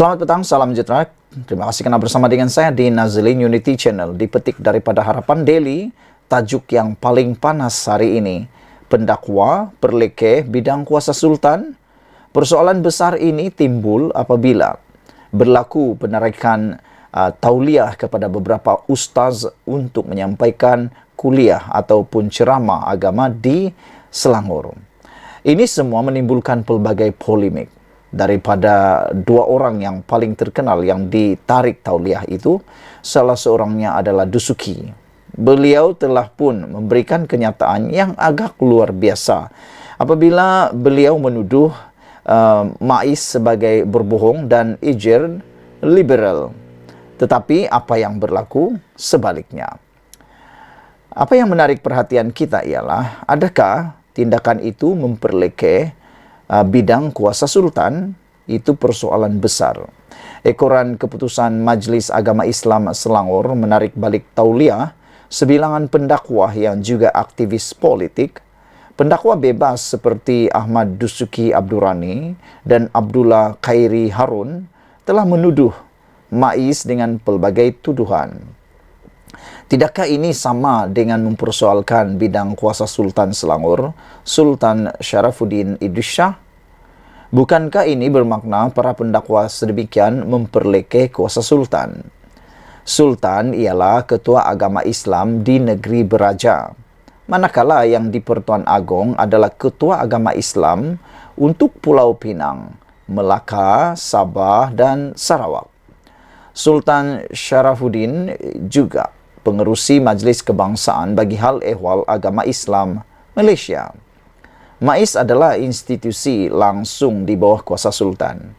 Selamat petang, salam sejahtera. Terima kasih karena bersama dengan saya di Nazilin Unity Channel. Dipetik daripada Harapan Daily, tajuk yang paling panas hari ini. Pendakwa perlekeh bidang kuasa sultan. Persoalan besar ini timbul apabila berlaku penarikan tauliah kepada beberapa ustaz untuk menyampaikan kuliah ataupun ceramah agama di Selangor. Ini semua menimbulkan pelbagai polemik. Daripada dua orang yang paling terkenal yang ditarik tauliah itu, salah seorangnya adalah Dusuki. Beliau telah pun memberikan kenyataan yang agak luar biasa apabila beliau menuduh MAIS sebagai berbohong dan Ijer liberal. Tetapi apa yang berlaku sebaliknya. Apa yang menarik perhatian kita ialah, adakah tindakan itu memperlekeh bidang kuasa sultan? Itu persoalan besar. Ekoran keputusan Majlis Agama Islam Selangor menarik balik tauliah sebilangan pendakwa yang juga aktivis politik. Pendakwa bebas seperti Ahmad Dusuki Abdurrani dan Abdullah Khairi Harun telah menuduh MAIS dengan pelbagai tuduhan. Tidakkah ini sama dengan mempersoalkan bidang kuasa Sultan Selangor, Sultan Syarafuddin Idris Shah? Bukankah ini bermakna para pendakwa sedemikian memperlekeh kuasa Sultan? Sultan ialah ketua agama Islam di negeri beraja, manakala yang di Pertuan Agong adalah ketua agama Islam untuk Pulau Pinang, Melaka, Sabah, dan Sarawak. Sultan Syarafuddin juga pengerusi Majlis Kebangsaan bagi hal ehwal agama Islam Malaysia. MAIS adalah institusi langsung di bawah kuasa sultan.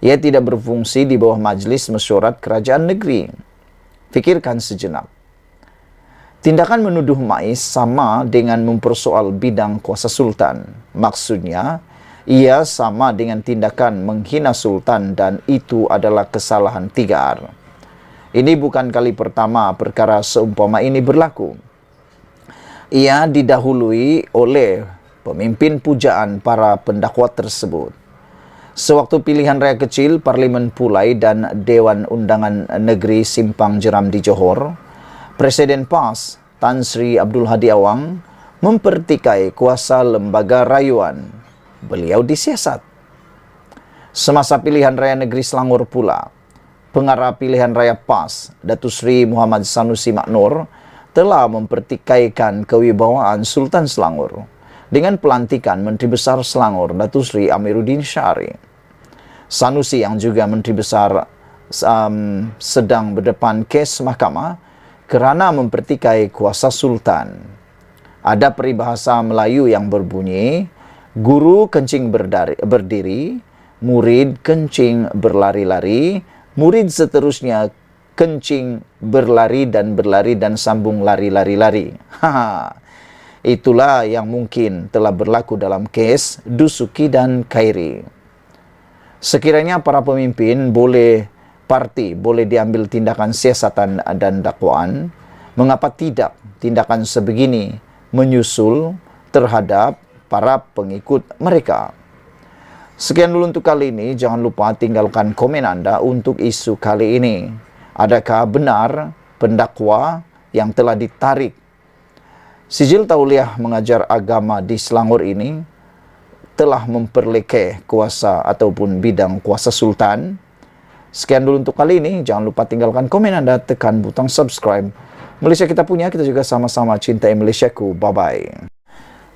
Ia tidak berfungsi di bawah Majlis Mesyuarat Kerajaan Negeri. Fikirkan sejenak. Tindakan menuduh MAIS sama dengan mempersoal bidang kuasa sultan. Maksudnya, ia sama dengan tindakan menghina sultan dan itu adalah kesalahan 3R. Ini bukan kali pertama perkara seumpama ini berlaku. Ia didahului oleh pemimpin pujaan para pendakwa tersebut. Sewaktu pilihan raya kecil Parlimen Pulai dan Dewan Undangan Negeri Simpang Jeram di Johor, Presiden PAS Tan Sri Abdul Hadi Awang mempertikai kuasa lembaga rayuan. Beliau disiasat. Semasa pilihan raya negeri Selangor pula, pengarah pilihan raya PAS, Datuk Seri Muhammad Sanusi Maknur, telah mempertikaikan kewibawaan Sultan Selangor dengan pelantikan Menteri Besar Selangor, Datuk Seri Amiruddin Syari. Sanusi yang juga Menteri Besar sedang berdepan kes mahkamah kerana mempertikai kuasa Sultan. Ada peribahasa Melayu yang berbunyi, guru kencing berdiri, murid kencing berlari-lari, murid seterusnya kencing berlari dan sambung lari-lari-lari. Itulah yang mungkin telah berlaku dalam kes Dusuki dan Khairi. Sekiranya para pemimpin boleh diambil tindakan siasatan dan dakwaan, mengapa tidak tindakan sebegini menyusul terhadap para pengikut mereka? Sekian dulu untuk kali ini. Jangan lupa tinggalkan komen Anda untuk isu kali ini. Adakah benar pendakwa yang telah ditarik sijil tauliah mengajar agama di Selangor ini telah memperlekeh kuasa ataupun bidang kuasa sultan? Sekian dulu untuk kali ini. Jangan lupa tinggalkan komen Anda, tekan butang subscribe. Malaysia kita punya, kita juga sama-sama cintai Malaysiaku. Bye-bye.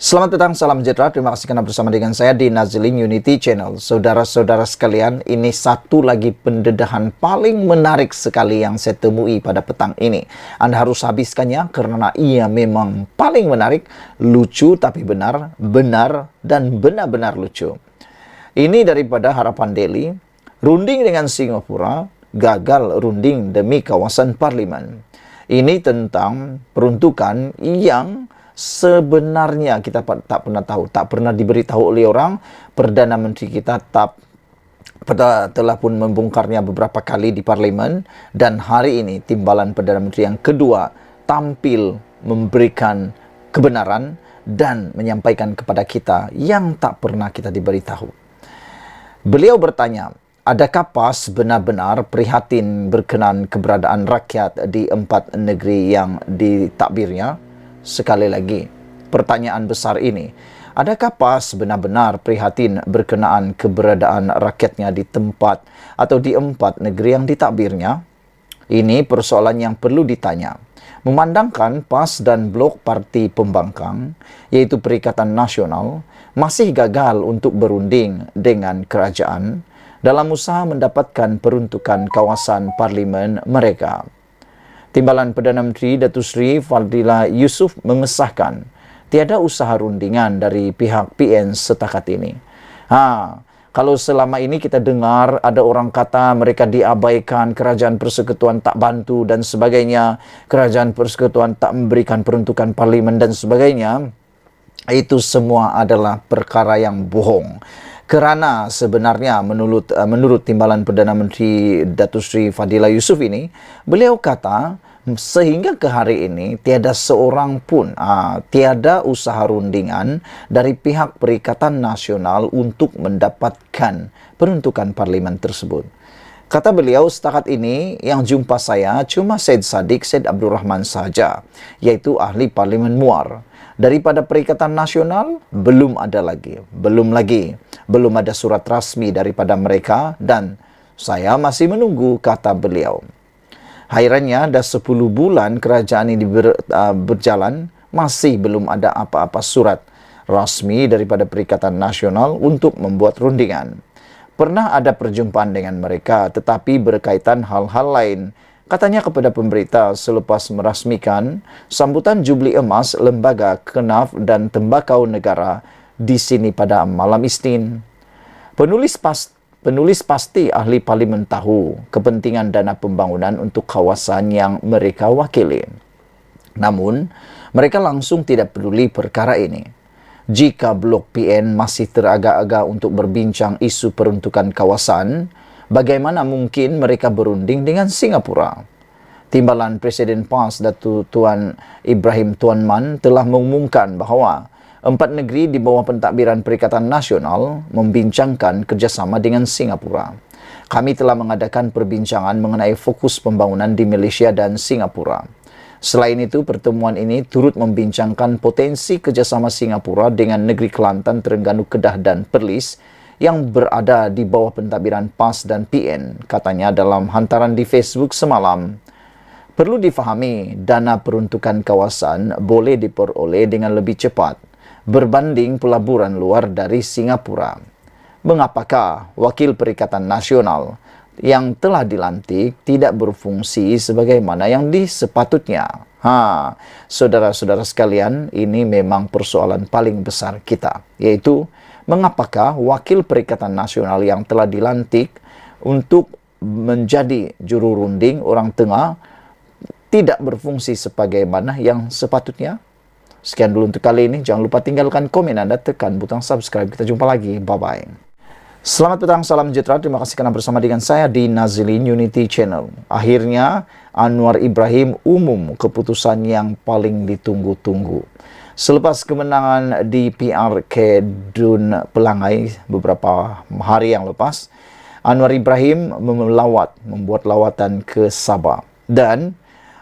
Selamat datang, salam sejahtera. Terima kasih karena bersama dengan saya di Nazilin Unity Channel. Saudara-saudara sekalian, ini satu lagi pendedahan paling menarik sekali yang saya temui pada petang ini. Anda harus habiskannya karena ia memang paling menarik, lucu tapi benar, dan benar-benar lucu. Ini daripada Harapan Daily. Runding dengan Singapura, gagal runding demi kawasan parlimen. Ini tentang peruntukan yang sebenarnya kita tak pernah tahu, tak pernah diberitahu oleh orang. Perdana Menteri kita telah pun membongkarnya beberapa kali di parlimen, dan hari ini timbalan Perdana Menteri yang kedua tampil memberikan kebenaran dan menyampaikan kepada kita yang tak pernah kita diberitahu. Beliau bertanya, Adakah PAS benar-benar prihatin berkenaan keberadaan rakyat di 4 negeri yang ditakbirnya? Sekali lagi, pertanyaan besar ini. Adakah PAS benar-benar prihatin berkenaan keberadaan rakyatnya di tempat atau di 4 negeri yang ditakbirnya? Ini persoalan yang perlu ditanya. Memandangkan PAS dan blok parti pembangkang, yaitu Perikatan Nasional, masih gagal untuk berunding dengan kerajaan dalam usaha mendapatkan peruntukan kawasan parlimen mereka. Timbalan Perdana Menteri Datuk Seri Fadillah Yusof mengesahkan tiada usaha rundingan dari pihak PN setakat ini. Kalau selama ini kita dengar ada orang kata mereka diabaikan, kerajaan persekutuan tak bantu dan sebagainya, kerajaan persekutuan tak memberikan peruntukan parlimen dan sebagainya, itu semua adalah perkara yang bohong. Kerana sebenarnya menurut Timbalan Perdana Menteri Datuk Seri Fadillah Yusof ini, beliau kata sehingga ke hari ini tiada seorang pun, tiada usaha rundingan dari pihak Perikatan Nasional untuk mendapatkan peruntukan parlimen tersebut. Kata beliau, setakat ini yang jumpa saya cuma Syed Saddiq Syed Abdul Rahman saja, yaitu ahli Parlimen Muar. Daripada Perikatan Nasional, belum ada lagi. Belum ada surat rasmi daripada mereka dan saya masih menunggu, kata beliau. Hairannya, dah 10 bulan kerajaan ini berjalan, masih belum ada apa-apa surat rasmi daripada Perikatan Nasional untuk membuat rundingan. Pernah ada perjumpaan dengan mereka, tetapi berkaitan hal-hal lain. Katanya kepada pemberita selepas merasmikan sambutan Jubli Emas Lembaga Kenaf dan Tembakau Negara di sini pada malam Isnin. Penulis pasti ahli parlimen tahu kepentingan dana pembangunan untuk kawasan yang mereka wakili. Namun, mereka langsung tidak peduli perkara ini. Jika blok PN masih teragak-agak untuk berbincang isu peruntukan kawasan, bagaimana mungkin mereka berunding dengan Singapura? Timbalan Presiden PAS Datuk Tuan Ibrahim Tuan Man telah mengumumkan bahawa 4 negeri di bawah pentadbiran Perikatan Nasional membincangkan kerjasama dengan Singapura. Kami telah mengadakan perbincangan mengenai fokus pembangunan di Malaysia dan Singapura. Selain itu, pertemuan ini turut membincangkan potensi kerjasama Singapura dengan negeri Kelantan, Terengganu, Kedah dan Perlis yang berada di bawah pentadbiran PAS dan PN, katanya dalam hantaran di Facebook semalam. Perlu difahami, dana peruntukan kawasan boleh diperoleh dengan lebih cepat berbanding pelaburan luar dari Singapura. Mengapakah Wakil Perikatan Nasional yang telah dilantik tidak berfungsi sebagaimana yang disepatutnya? Saudara-saudara sekalian, ini memang persoalan paling besar kita, yaitu mengapakah Wakil Perikatan Nasional yang telah dilantik untuk menjadi juru runding orang tengah tidak berfungsi sebagaimana yang sepatutnya? Sekian dulu untuk kali ini. Jangan lupa tinggalkan komen Anda, tekan butang subscribe. Kita jumpa lagi. Bye-bye. Selamat petang, salam sejahtera. Terima kasih kerana bersama dengan saya di Nazilin Unity Channel. Akhirnya, Anwar Ibrahim umum keputusan yang paling ditunggu-tunggu. Selepas kemenangan di PRK Dun Pelangai beberapa hari yang lepas, Anwar Ibrahim membuat lawatan ke Sabah. Dan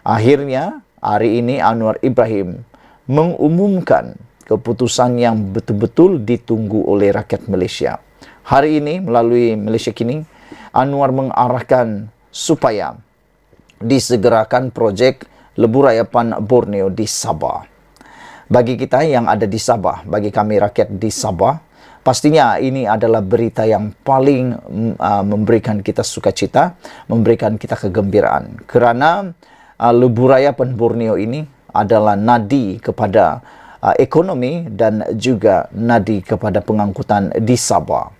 akhirnya, hari ini Anwar Ibrahim mengumumkan keputusan yang betul-betul ditunggu oleh rakyat Malaysia. Hari ini melalui Malaysia Kini, Anwar mengarahkan supaya disegerakan projek Lebuh Rayapan Borneo di Sabah. Bagi kita yang ada di Sabah, bagi kami rakyat di Sabah, pastinya ini adalah berita yang paling memberikan kita sukacita, memberikan kita kegembiraan. Kerana Lebuh Rayapan Borneo ini adalah nadi kepada ekonomi dan juga nadi kepada pengangkutan di Sabah.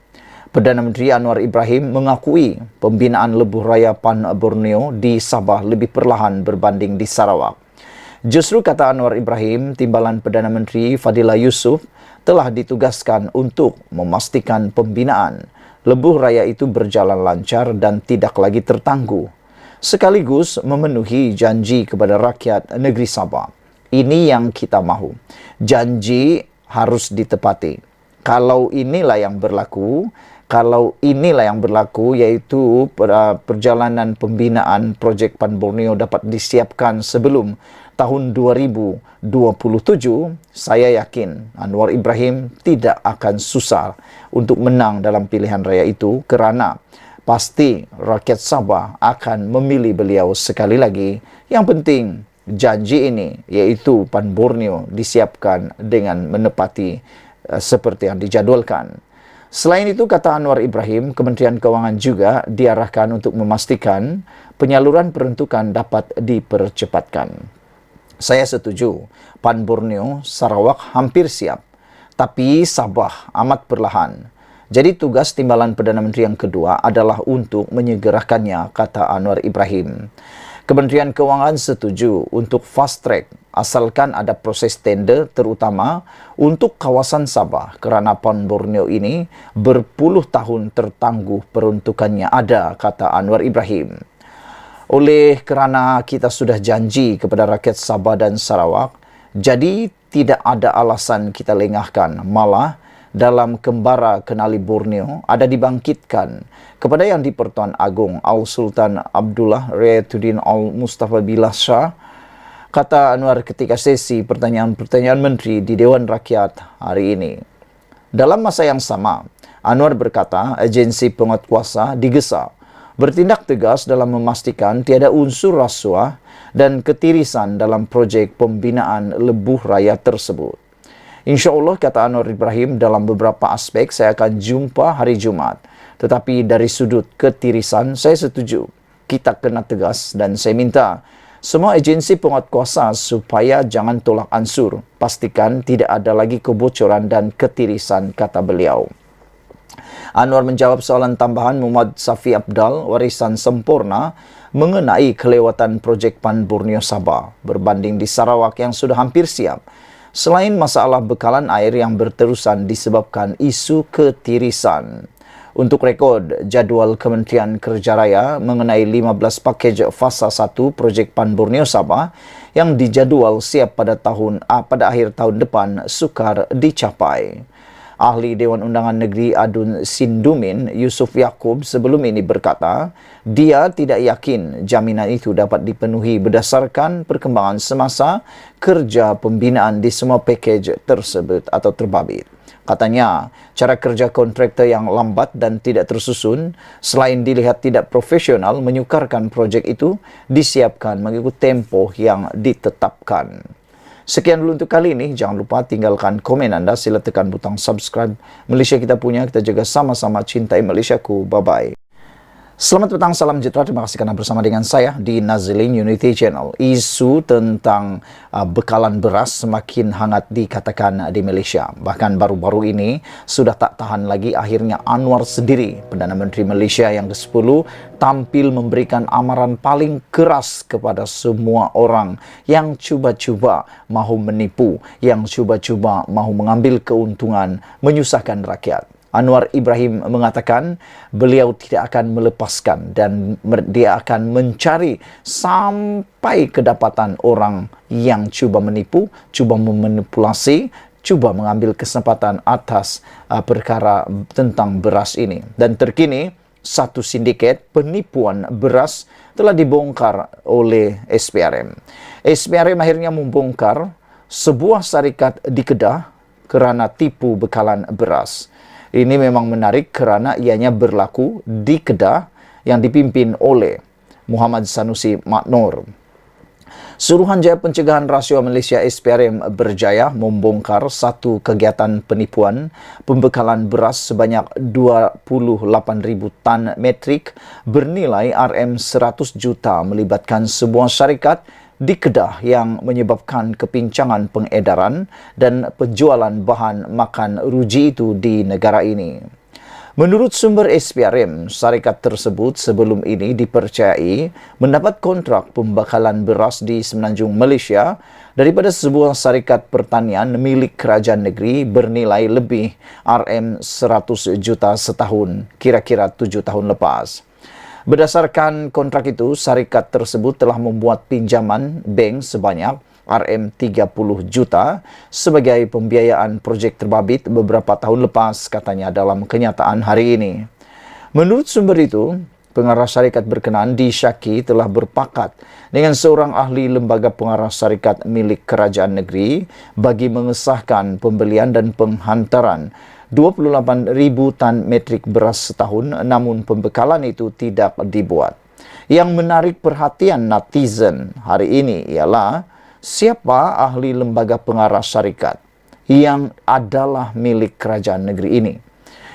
Perdana Menteri Anwar Ibrahim mengakui pembinaan Lebuh Rayapan Borneo di Sabah lebih perlahan berbanding di Sarawak. Justru kata Anwar Ibrahim, Timbalan Perdana Menteri Fadillah Yusof telah ditugaskan untuk memastikan pembinaan Lebuh Raya itu berjalan lancar dan tidak lagi tertangguh, sekaligus memenuhi janji kepada rakyat negeri Sabah. Ini yang kita mahu. Janji harus ditepati. Kalau inilah yang berlaku, kalau inilah yang berlaku, yaitu perjalanan pembinaan projek Pan Borneo dapat disiapkan sebelum tahun 2027, saya yakin Anwar Ibrahim tidak akan susah untuk menang dalam pilihan raya itu, kerana pasti rakyat Sabah akan memilih beliau sekali lagi. Yang penting janji ini, yaitu Pan Borneo, disiapkan dengan menepati seperti yang dijadwalkan. Selain itu, kata Anwar Ibrahim, Kementerian Keuangan juga diarahkan untuk memastikan penyaluran peruntukan dapat dipercepatkan. Saya setuju, Pan Borneo, Sarawak hampir siap, tapi Sabah amat perlahan. Jadi tugas timbalan Perdana Menteri yang kedua adalah untuk menyegerakannya, kata Anwar Ibrahim. Kementerian Keuangan setuju untuk fast track asalkan ada proses tender, terutama untuk kawasan Sabah, kerana Pan Borneo ini berpuluh tahun tertangguh peruntukannya ada, kata Anwar Ibrahim. Oleh kerana kita sudah janji kepada rakyat Sabah dan Sarawak, jadi tidak ada alasan kita lengahkan. Malah dalam Kembara Kenali Borneo ada dibangkitkan kepada Yang di-Pertuan Agong Al-Sultan Abdullah Riyatuddin Al-Mustafa Billah Shah, kata Anwar ketika sesi pertanyaan-pertanyaan menteri di Dewan Rakyat hari ini. Dalam masa yang sama, Anwar berkata agensi penguatkuasa digesa bertindak tegas dalam memastikan tiada unsur rasuah dan ketirisan dalam projek pembinaan lebuh raya tersebut. InsyaAllah, kata Anwar Ibrahim, dalam beberapa aspek saya akan jumpa hari Jumaat. Tetapi dari sudut ketirisan, saya setuju. Kita kena tegas dan saya minta semua agensi penguatkuasa supaya jangan tolak ansur. Pastikan tidak ada lagi kebocoran dan ketirisan, kata beliau. Anwar menjawab soalan tambahan Muhammad Safi Abdal, warisan sempurna, mengenai kelewatan projek Pan Borneo Sabah berbanding di Sarawak yang sudah hampir siap. Selain masalah bekalan air yang berterusan disebabkan isu ketirisan. Untuk rekod, jadual Kementerian Kerja Raya mengenai 15 pakej fasa 1 projek Pan Borneo Sabah yang dijadual siap pada akhir tahun depan sukar dicapai. Ahli Dewan Undangan Negeri Adun Sindumin, Yusuf Yaakob, sebelum ini berkata, dia tidak yakin jaminan itu dapat dipenuhi berdasarkan perkembangan semasa kerja pembinaan di semua pakej tersebut atau terbabit. Katanya, cara kerja kontraktor yang lambat dan tidak tersusun, selain dilihat tidak profesional, menyukarkan projek itu disiapkan mengikut tempoh yang ditetapkan. Sekian dulu untuk kali ini. Jangan lupa tinggalkan komen anda. Sila tekan butang subscribe. Malaysia kita punya. Kita jaga sama-sama cintai Malaysiaku. Bye-bye. Selamat petang, salam sejahtera. Terima kasih kerana bersama dengan saya di Nazilin Unity Channel. Isu tentang bekalan beras semakin hangat dikatakan di Malaysia. Bahkan baru-baru ini sudah tak tahan lagi, akhirnya Anwar sendiri, Perdana Menteri Malaysia yang ke-10, tampil memberikan amaran paling keras kepada semua orang yang cuba-cuba mahu menipu, yang cuba-cuba mahu mengambil keuntungan, menyusahkan rakyat. Anwar Ibrahim mengatakan beliau tidak akan melepaskan dan dia akan mencari sampai kedapatan orang yang cuba menipu, cuba memanipulasi, cuba mengambil kesempatan atas perkara tentang beras ini. Dan terkini, satu sindiket penipuan beras telah dibongkar oleh SPRM. SPRM akhirnya membongkar sebuah syarikat di Kedah kerana tipu bekalan beras. Ini memang menarik kerana ianya berlaku di Kedah yang dipimpin oleh Muhammad Sanusi Maknur. Suruhanjaya Pencegahan Rasuah Malaysia SPRM berjaya membongkar satu kegiatan penipuan pembekalan beras sebanyak 28,000 tan metrik bernilai RM100 juta melibatkan sebuah syarikat di Kedah yang menyebabkan kepincangan pengedaran dan penjualan bahan makan ruji itu di negara ini. Menurut sumber SPRM, syarikat tersebut sebelum ini dipercayai mendapat kontrak pembekalan beras di Semenanjung Malaysia daripada sebuah syarikat pertanian milik kerajaan negeri bernilai lebih RM100 juta setahun, kira-kira 7 tahun lepas. Berdasarkan kontrak itu, syarikat tersebut telah membuat pinjaman bank sebanyak Rm30 juta sebagai pembiayaan proyek terbabit beberapa tahun lepas, katanya dalam kenyataan hari ini. Menurut sumber itu, pengarah syarikat berkenaan disyaki telah berpakat dengan seorang ahli lembaga pengarah syarikat milik kerajaan negeri bagi mengesahkan pembelian dan penghantaran 28,000 tan metrik beras setahun, namun pembekalan itu tidak dibuat. Yang menarik perhatian netizen hari ini ialah siapa ahli lembaga pengarah syarikat yang adalah milik kerajaan negeri ini.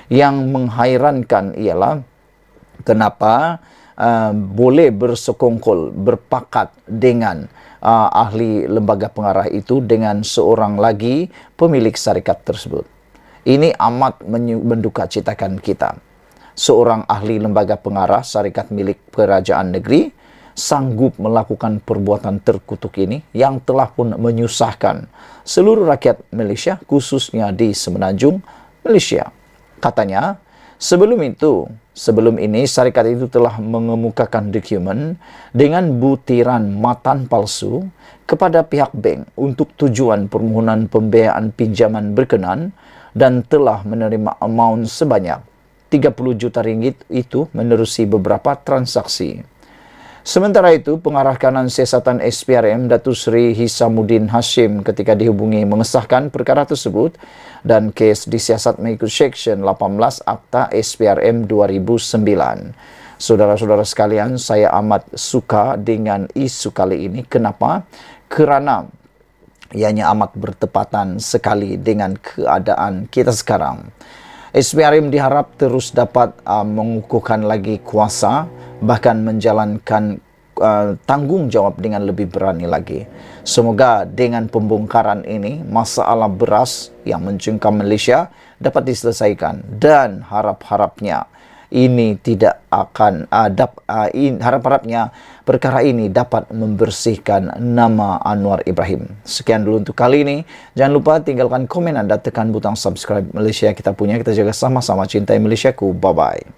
Yang menghairankan ialah kenapa boleh bersekongkol, berpakat dengan ahli lembaga pengarah itu dengan seorang lagi pemilik syarikat tersebut. Ini amat mendukacitakan kita. Seorang ahli lembaga pengarah syarikat milik kerajaan negeri sanggup melakukan perbuatan terkutuk ini yang telah pun menyusahkan seluruh rakyat Malaysia, khususnya di Semenanjung Malaysia. Katanya, sebelum ini syarikat itu telah mengemukakan dokumen dengan butiran matan palsu kepada pihak bank untuk tujuan permohonan pembiayaan pinjaman berkenan dan telah menerima amount sebanyak 30 juta ringgit itu menerusi beberapa transaksi. Sementara itu, pengarah kanan siasatan SPRM Datuk Seri Hisamuddin Hashim ketika dihubungi mengesahkan perkara tersebut dan kes disiasat mengikut Seksyen 18 Akta SPRM 2009. Saudara-saudara sekalian, saya amat suka dengan isu kali ini. Kenapa? Kerana ianya amat bertepatan sekali dengan keadaan kita sekarang. SPRM diharap terus dapat mengukuhkan lagi kuasa, bahkan menjalankan tanggungjawab dengan lebih berani lagi. Semoga dengan pembongkaran ini, masalah beras yang mencengkam Malaysia dapat diselesaikan dan harap-harapnya ini tidak akan harap-harapnya perkara ini dapat membersihkan nama Anwar Ibrahim. Sekian dulu untuk kali ini. Jangan lupa tinggalkan komen Anda, tekan butang subscribe. Malaysia kita punya, kita jaga sama-sama, cintai Malaysiaku. Bye-bye.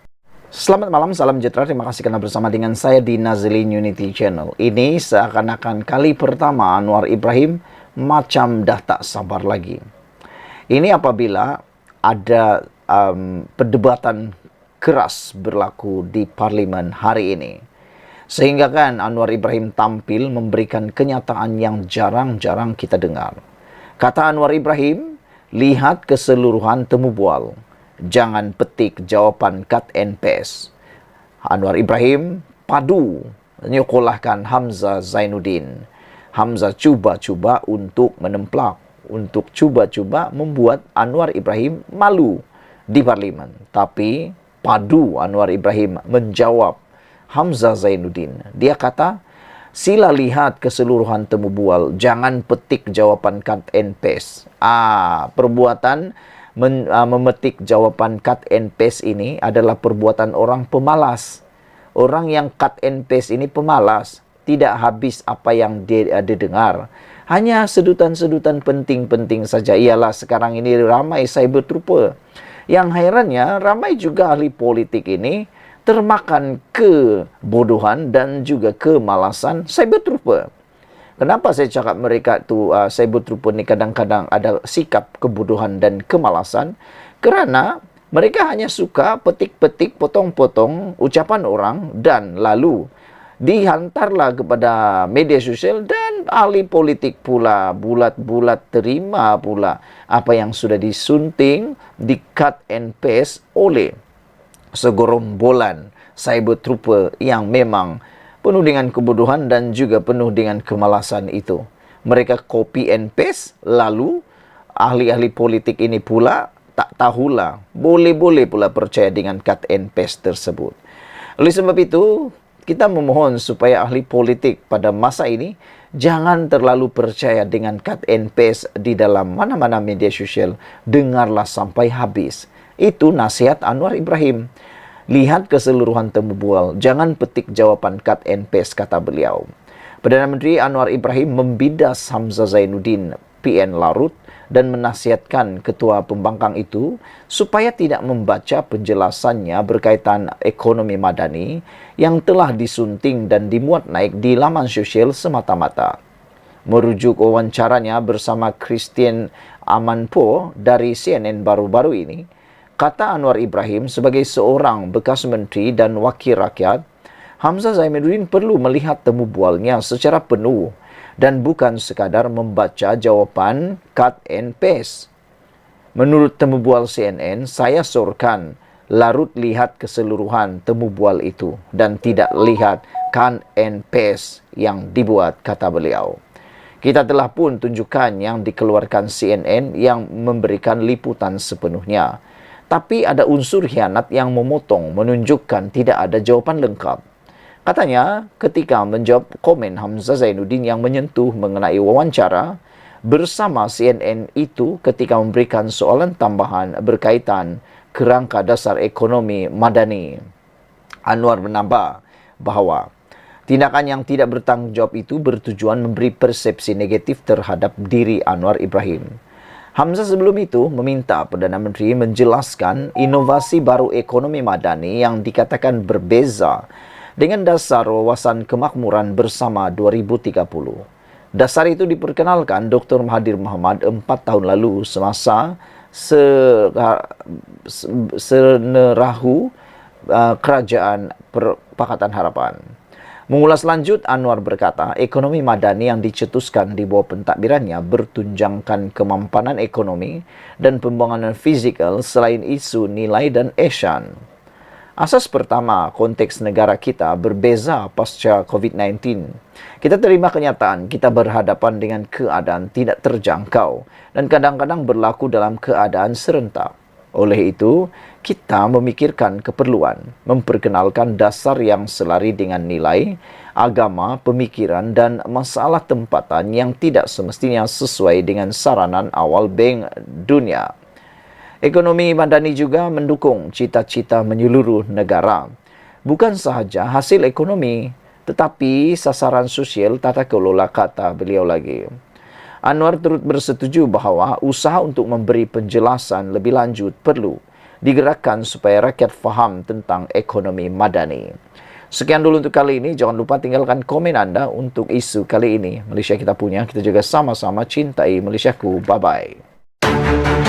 Selamat malam, salam sejahtera. Terima kasih karena bersama dengan saya di Nazlin Unity Channel. Ini seakan-akan kali pertama Anwar Ibrahim macam dah tak sabar lagi. Ini apabila ada perdebatan keras berlaku di parlimen hari ini. Sehingga kan Anwar Ibrahim tampil memberikan kenyataan yang jarang-jarang kita dengar. Kata Anwar Ibrahim, lihat keseluruhan temu bual. Jangan petik jawapan cut and paste. Anwar Ibrahim padu menyekolahkan Hamzah Zainuddin. Hamzah cuba-cuba untuk menemplak, untuk cuba-cuba membuat Anwar Ibrahim malu di parlimen. Tapi padu Anwar Ibrahim menjawab Hamzah Zainuddin. Dia kata, sila lihat keseluruhan temu bual, jangan petik jawapan cut and paste. Perbuatan memetik jawapan cut and paste ini adalah perbuatan orang pemalas. Orang yang cut and paste ini pemalas, tidak habis apa yang dia dengar. Hanya sedutan-sedutan penting-penting saja. Ialah sekarang ini ramai cyber trooper. Yang herannya, ramai juga ahli politik ini termakan kebodohan dan juga kemalasan cyber trooper. Kenapa saya cakap mereka tu cyber trooper ni kadang-kadang ada sikap kebodohan dan kemalasan? Kerana mereka hanya suka petik-petik, potong-potong ucapan orang dan lalu dihantarlah kepada media sosial dan ahli politik pula bulat-bulat terima pula apa yang sudah disunting, di cut and paste oleh segerombolan cyber trooper yang memang penuh dengan kebodohan dan juga penuh dengan kemalasan itu. Mereka copy and paste, lalu ahli-ahli politik ini pula tak tahulah, boleh-boleh pula percaya dengan cut and paste tersebut. Oleh sebab itu, kita memohon supaya ahli politik pada masa ini jangan terlalu percaya dengan cut and paste di dalam mana-mana media sosial. Dengarlah sampai habis. Itu nasihat Anwar Ibrahim. Lihat keseluruhan temu bual, jangan petik jawapan cut and paste, kata beliau. Perdana Menteri Anwar Ibrahim membidas Hamzah Zainuddin PN Larut dan menasihatkan ketua pembangkang itu supaya tidak membaca penjelasannya berkaitan ekonomi madani yang telah disunting dan dimuat naik di laman sosial semata-mata. Merujuk wawancaranya bersama Christian Amanpour dari CNN baru-baru ini, kata Anwar Ibrahim sebagai seorang bekas menteri dan wakil rakyat, Hamzah Zainuddin perlu melihat temu bualnya secara penuh dan bukan sekadar membaca jawapan cut and paste. Menurut temu bual CNN, saya sorkan larut lihat keseluruhan temu bual itu dan tidak lihat cut and paste yang dibuat, kata beliau. Kita telah pun tunjukkan yang dikeluarkan CNN yang memberikan liputan sepenuhnya. Tapi ada unsur khianat yang memotong, menunjukkan tidak ada jawaban lengkap. Katanya, ketika menjawab komen Hamzah Zainuddin yang menyentuh mengenai wawancara bersama CNN itu ketika memberikan soalan tambahan berkaitan kerangka dasar ekonomi madani. Anwar menambah bahawa tindakan yang tidak bertanggung jawab itu bertujuan memberi persepsi negatif terhadap diri Anwar Ibrahim. Hamzah sebelum itu meminta Perdana Menteri menjelaskan inovasi baru ekonomi madani yang dikatakan berbeza dengan dasar wawasan kemakmuran bersama 2030. Dasar itu diperkenalkan Dr. Mahathir Mohamad 4 tahun lalu semasa senerahu Kerajaan Pakatan Harapan. Mengulas lanjut, Anwar berkata, ekonomi madani yang dicetuskan di bawah pentadbirannya bertunjangkan kemampanan ekonomi dan pembangunan fizikal selain isu nilai dan ihsan. Asas pertama, konteks negara kita berbeza pasca COVID-19. Kita terima kenyataan kita berhadapan dengan keadaan tidak terjangkau dan kadang-kadang berlaku dalam keadaan serentak. Oleh itu, kita memikirkan keperluan memperkenalkan dasar yang selari dengan nilai, agama, pemikiran dan masalah tempatan yang tidak semestinya sesuai dengan saranan awal Bank Dunia. Ekonomi madani juga mendukung cita-cita menyeluruh negara. Bukan sahaja hasil ekonomi, tetapi sasaran sosial tata kelola, kata beliau lagi. Anwar turut bersetuju bahawa usaha untuk memberi penjelasan lebih lanjut perlu digerakkan supaya rakyat faham tentang ekonomi madani. Sekian dulu untuk kali ini. Jangan lupa tinggalkan komen anda untuk isu kali ini. Malaysia kita punya, kita juga sama-sama cintai Malaysiaku. Bye-bye.